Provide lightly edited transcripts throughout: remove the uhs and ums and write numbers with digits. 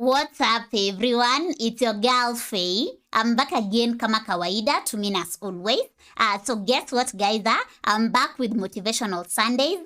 What's up everyone? It's your girl Faye. I'm back again kama kawaida to mean as always. So guess what guys? I'm back with Motivational Sundays.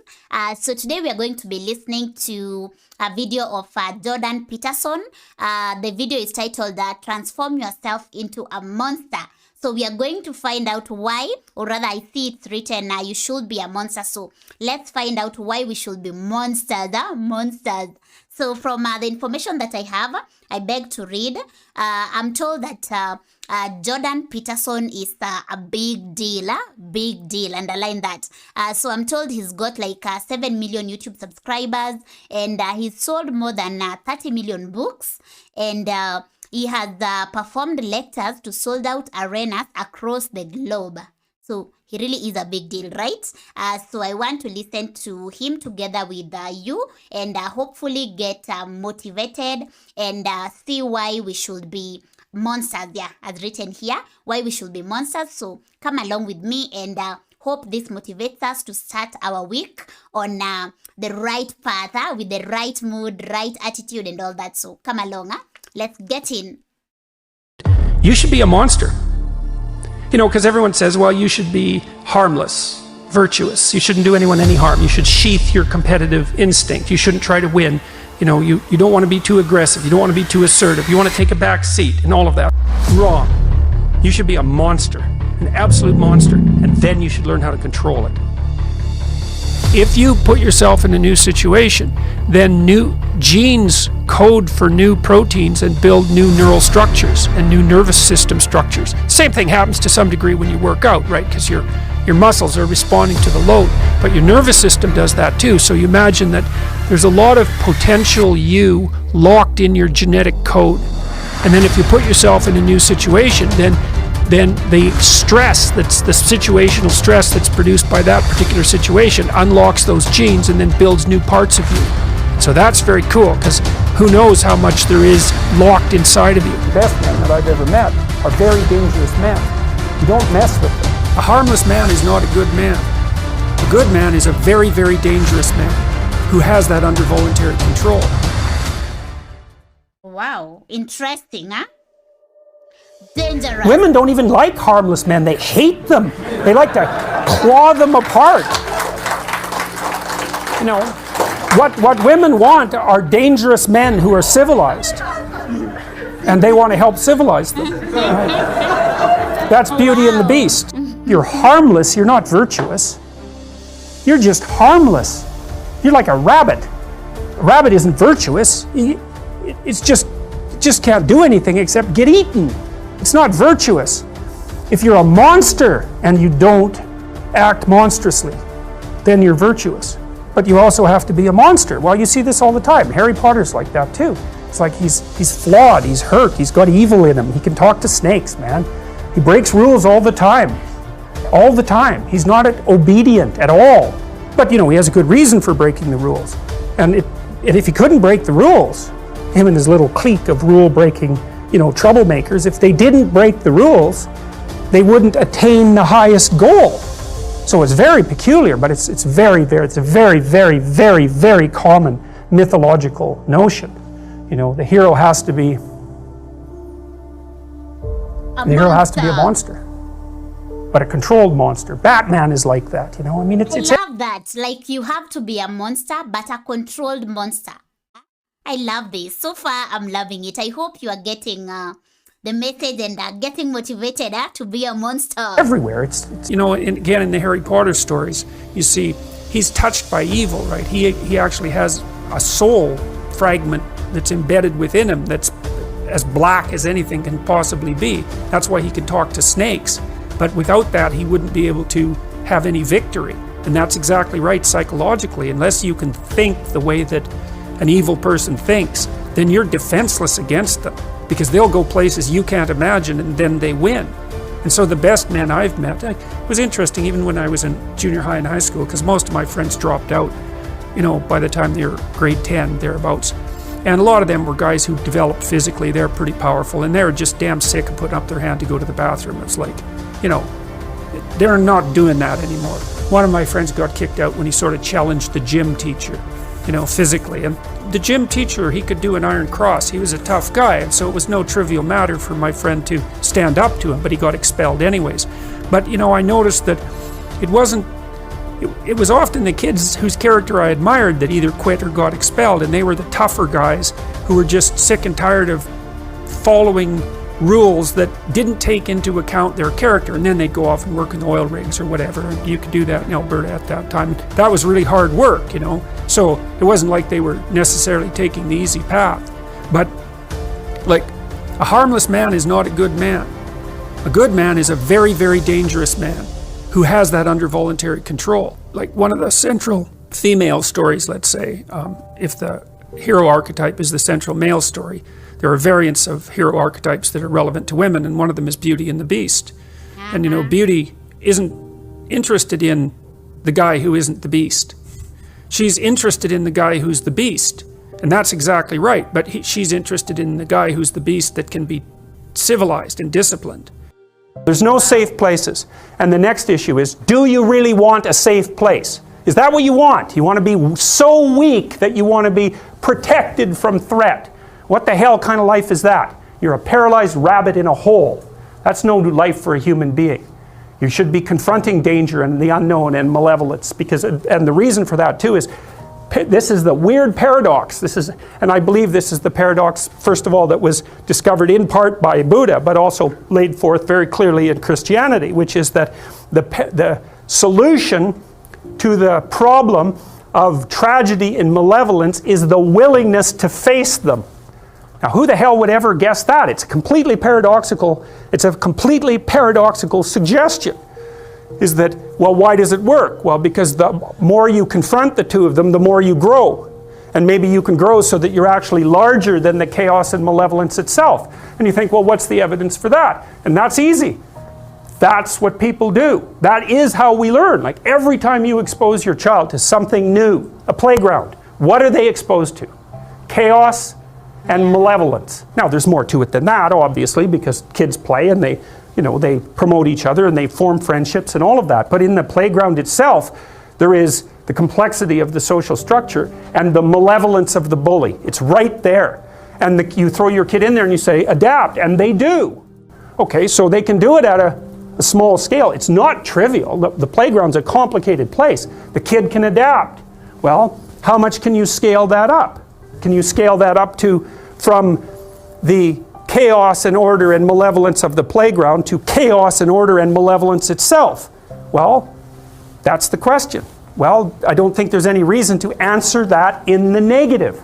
So today we are going to be listening to a video of Jordan Peterson. The video is titled Transform Yourself into a Monster. So we are going to find out why, or rather I see it's written, you should be a monster. So let's find out why we should be monsters, monsters. So from the information that I have, I beg to read. I'm told that Jordan Peterson is a big deal, underline that. So I'm told he's got like 7 million YouTube subscribers, and he's sold more than 30 million books, and he has performed lectures to sold out arenas across the globe. So he really is a big deal, right? So I want to listen to him together with you and hopefully get motivated and see why we should be monsters. Yeah, as written here, why we should be monsters. So come along with me and hope this motivates us to start our week on the right path, with the right mood, right attitude and all that. So come along, let's get in. You should be a monster. You know, because everyone says, well, you should be harmless, virtuous. You shouldn't do anyone any harm. You should sheath your competitive instinct. You shouldn't try to win. You know, you don't want to be too aggressive. You don't want to be too assertive. You want to take a back seat and all of that. Wrong. You should be a monster, an absolute monster, and then you should learn how to control it. If you put yourself in a new situation, then new genes code for new proteins and build new neural structures and new nervous system structures. Same thing happens to some degree when you work out, right? Because your muscles are responding to the load, but your nervous system does that too. So you imagine that there's a lot of potential you locked in your genetic code. And then if you put yourself in a new situation, then the stress, that's the situational stress that's produced by that particular situation, unlocks those genes and then builds new parts of you. So that's very cool, because who knows how much there is locked inside of you. The best men that I've ever met are very dangerous men. You don't mess with them. A harmless man is not a good man. A good man is a very, very dangerous man who has that under voluntary control. Wow, interesting, huh? Dangerous. Women don't even like harmless men. They hate them. They like to claw them apart. You know, what women want are dangerous men who are civilized. And they want to help civilize them. Right? That's Beauty and the Beast. You're harmless, you're not virtuous. You're just harmless. You're like a rabbit. A rabbit isn't virtuous. It just can't do anything except get eaten. It's not virtuous. If you're a monster and you don't act monstrously, then you're virtuous. But you also have to be a monster. Well, you see this all the time. Harry Potter's like that too. It's like he's flawed, he's hurt, he's got evil in him. He can talk to snakes, man. He breaks rules all the time. All the time. He's not obedient at all. But you know, he has a good reason for breaking the rules. And if he couldn't break the rules, him and his little clique of rule-breaking, you know, troublemakers, if they didn't break the rules, they wouldn't attain the highest goal. So it's very peculiar, but it's a very, very common mythological notion. You know, the hero has to be a monster, but a controlled monster. Batman is like that, you know. I mean, I love that. Like, you have to be a monster, but a controlled monster. I love this. So far, I'm loving it. I hope you are getting the message and getting motivated to be a monster. Everywhere. It's you know, again, in the Harry Potter stories, you see he's touched by evil, right? He actually has a soul fragment that's embedded within him that's as black as anything can possibly be. That's why he can talk to snakes. But without that, he wouldn't be able to have any victory. And that's exactly right psychologically. Unless you can think the way that an evil person thinks, then you're defenseless against them, because they'll go places you can't imagine and then they win. And so the best men I've met, it was interesting even when I was in junior high and high school, because most of my friends dropped out, you know, by the time they were grade 10, thereabouts. And a lot of them were guys who developed physically, they're pretty powerful, and they're just damn sick of putting up their hand to go to the bathroom. It's like, you know, they're not doing that anymore. One of my friends got kicked out when he sort of challenged the gym teacher. physically. And the gym teacher, he could do an iron cross. He was a tough guy, and so it was no trivial matter for my friend to stand up to him, but he got expelled anyways. But, I noticed that it was often the kids whose character I admired that either quit or got expelled, and they were the tougher guys who were just sick and tired of following rules that didn't take into account their character, and then they'd go off and work in oil rigs or whatever. And you could do that in Alberta at that time. That was really hard work, so it wasn't like they were necessarily taking the easy path. But like, a harmless man is not a good man. A good man is a very, very dangerous man who has that under voluntary control. Like one of the central female stories, let's say, if the hero archetype is the central male story, there are variants of hero archetypes that are relevant to women, and one of them is Beauty and the Beast. And Beauty isn't interested in the guy who isn't the beast. She's interested in the guy who's the beast, and that's exactly right, but she's interested in the guy who's the beast that can be civilized and disciplined. There's no safe places. And the next issue is, do you really want a safe place? Is that what you want? You want to be so weak that you want to be protected from threat? What the hell kind of life is that? You're a paralyzed rabbit in a hole. That's no life for a human being. You should be confronting danger and the unknown and malevolence, and the reason for that too is, this is the weird paradox. And I believe this is the paradox, first of all, that was discovered in part by Buddha, but also laid forth very clearly in Christianity, which is that the solution to the problem of tragedy and malevolence is the willingness to face them. Now, who the hell would ever guess that? It's a completely paradoxical suggestion. Is that, well, why does it work? Well, because the more you confront the two of them, the more you grow. And maybe you can grow so that you're actually larger than the chaos and malevolence itself. And you think, well, what's the evidence for that? And that's easy. That's what people do. That is how we learn. Like every time you expose your child to something new, a playground, what are they exposed to? Chaos and malevolence. Now, there's more to it than that, obviously, because kids play and they promote each other and they form friendships and all of that. But in the playground itself, there is the complexity of the social structure and the malevolence of the bully. It's right there. And you throw your kid in there and you say, adapt, and they do. Okay, so they can do it at a small scale. It's not trivial. The playground's a complicated place. The kid can adapt. Well, how much can you scale that up? Can you scale that up from the chaos and order and malevolence of the playground to chaos and order and malevolence itself? Well, that's the question. Well, I don't think there's any reason to answer that in the negative.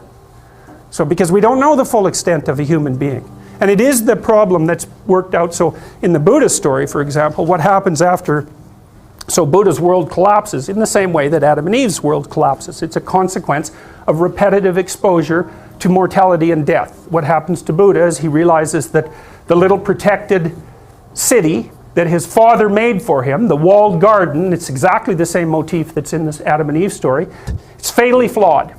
So, because we don't know the full extent of a human being. And it is the problem that's worked out. So, in the Buddha story, for example, what happens after... So Buddha's world collapses in the same way that Adam and Eve's world collapses. It's a consequence of repetitive exposure to mortality and death. What happens to Buddha is he realizes that the little protected city that his father made for him, the walled garden, it's exactly the same motif that's in this Adam and Eve story, it's fatally flawed.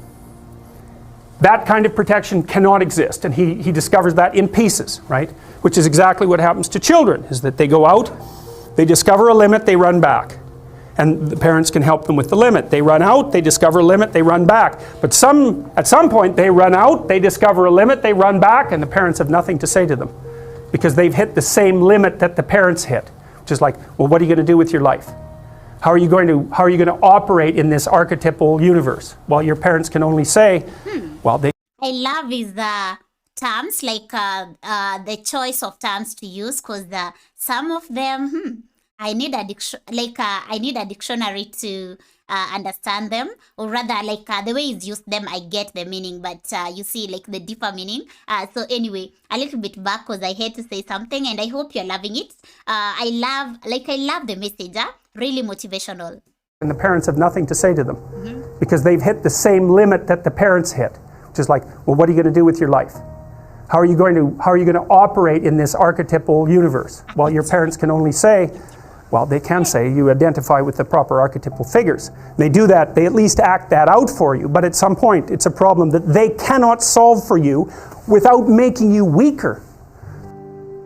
That kind of protection cannot exist, and he discovers that in pieces, right? Which is exactly what happens to children, is that they go out, they discover a limit, they run back. And the parents can help them with the limit. They run out, they discover a limit, they run back. But at some point they run out, they discover a limit, they run back, and the parents have nothing to say to them. Because they've hit the same limit that the parents hit. Which is like, well, what are you going to do with your life? How are you going to operate in this archetypal universe? Well, your parents can only say, well, they... I love his terms, like the choice of terms to use, because some of them, I need a dictionary to understand them, or rather, like the way he's used them, I get the meaning, but you see, like the deeper meaning. So anyway, a little bit back, because I had to say something, and I hope you're loving it. I love the message, really motivational. And the parents have nothing to say to them, because they've hit the same limit that the parents hit. Which is like, well, what are you going to do with your life? How are you going to operate in this archetypal universe? Well, your parents can only say, well, they can say you identify with the proper archetypal figures. They do that, they at least act that out for you, but at some point it's a problem that they cannot solve for you without making you weaker.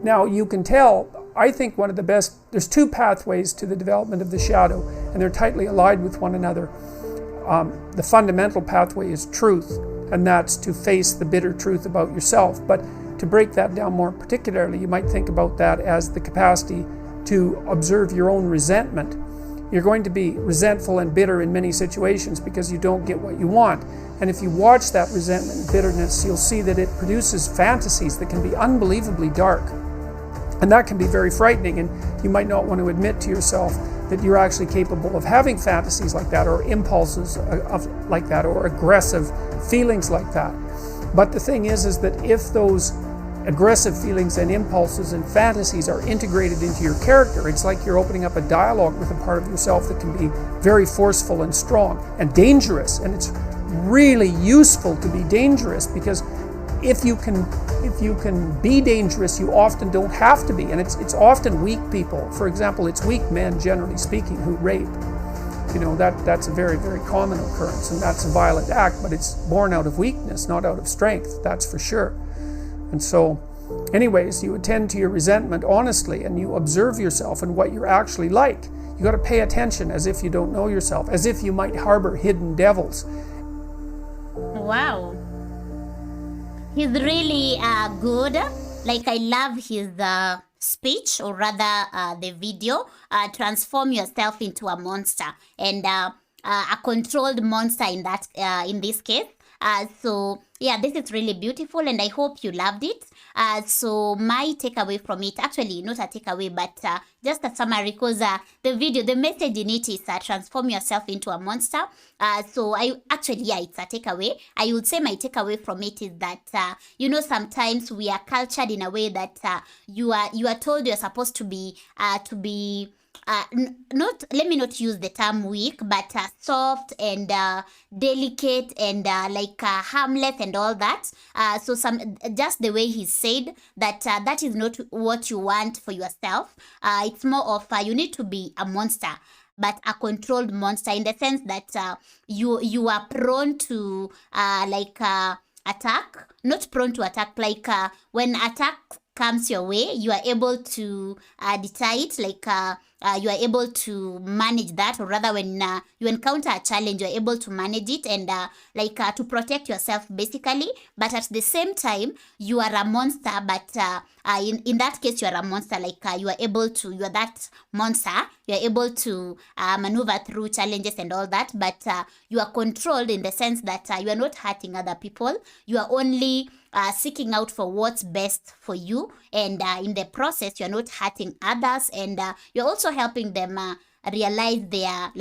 Now, you can tell, I think one of the best, there's two pathways to the development of the shadow, and they're tightly allied with one another. the fundamental pathway is truth, and that's to face the bitter truth about yourself. But to break that down more particularly, you might think about that as the capacity to observe your own resentment. You're going to be resentful and bitter in many situations because you don't get what you want. And if you watch that resentment and bitterness, you'll see that it produces fantasies that can be unbelievably dark. And that can be very frightening, and you might not want to admit to yourself that you're actually capable of having fantasies like that, or impulses like that, or aggressive feelings like that. But the thing is that if those aggressive feelings and impulses and fantasies are integrated into your character, it's like you're opening up a dialogue with a part of yourself that can be very forceful and strong and dangerous. And it's really useful to be dangerous, because if you can be dangerous, you often don't have to be. And it's often weak people. For example, it's weak men, generally speaking, who rape. You know, that's a very, very common occurrence, and that's a violent act, but it's born out of weakness, not out of strength, that's for sure. And so, anyways, you attend to your resentment honestly, and you observe yourself and what you're actually like. You got to pay attention as if you don't know yourself, as if you might harbor hidden devils. Wow. He's really good. Like, I love his speech, or rather the video, transform yourself into a monster, and a controlled monster in this case. So yeah, this is really beautiful, and I hope you loved it. So my takeaway from it, actually not a takeaway, but just a summary, because the message in it is transform yourself into a monster. So it's a takeaway. I would say my takeaway from it is that sometimes we are cultured in a way that you are told you're supposed to be not, let me not use the term weak, but soft and delicate and harmless and all that. So just the way he said that that is not what you want for yourself. It's more of you need to be a monster, but a controlled monster, in the sense that you are prone to attack, not prone to attack, when attack comes your way, you are able to deter it, you are able to manage that, or rather when you encounter a challenge, you are able to manage it and to protect yourself basically. But at the same time, you are a monster, but in that case, you are a monster, you are that monster, you are able to maneuver through challenges and all that, but you are controlled in the sense that you are not hurting other people, you are only seeking out for what's best for you, and in the process, you're not hurting others, and you're also helping them realize they are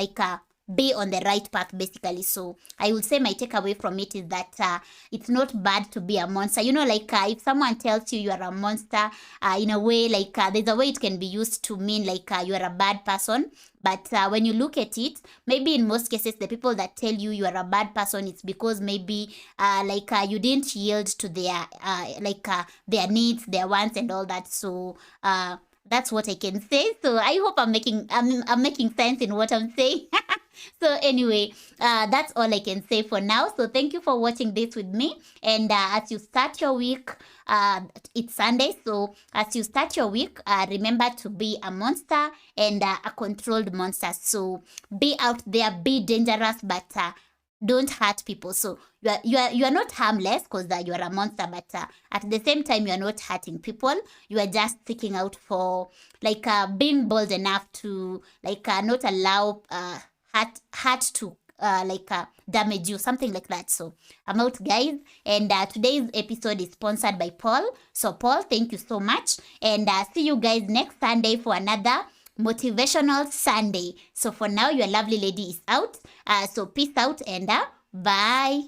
be on the right path basically. So I would say my takeaway from it is that it's not bad to be a monster. If someone tells you are a monster, in a way, there's a way it can be used to mean you are a bad person. But when you look at it, maybe in most cases, the people that tell you are a bad person, it's because maybe you didn't yield to their needs, their wants and all that. So that's what I can say. So I hope I'm making sense in what I'm saying. So anyway, that's all I can say for now. So thank you for watching this with me. And as you start your week, it's Sunday. So as you start your week, remember to be a monster and a controlled monster. So be out there, be dangerous, but don't hurt people. So you are not harmless because you are a monster, but at the same time, you are not hurting people. You are just seeking out for being bold enough to not allow hurt to damage you, something like that. So I'm out, guys, and today's episode is sponsored by Paul. So Paul, thank you so much, and see you guys next Sunday for another motivational Sunday. So for now, your lovely lady is out. So peace out and bye.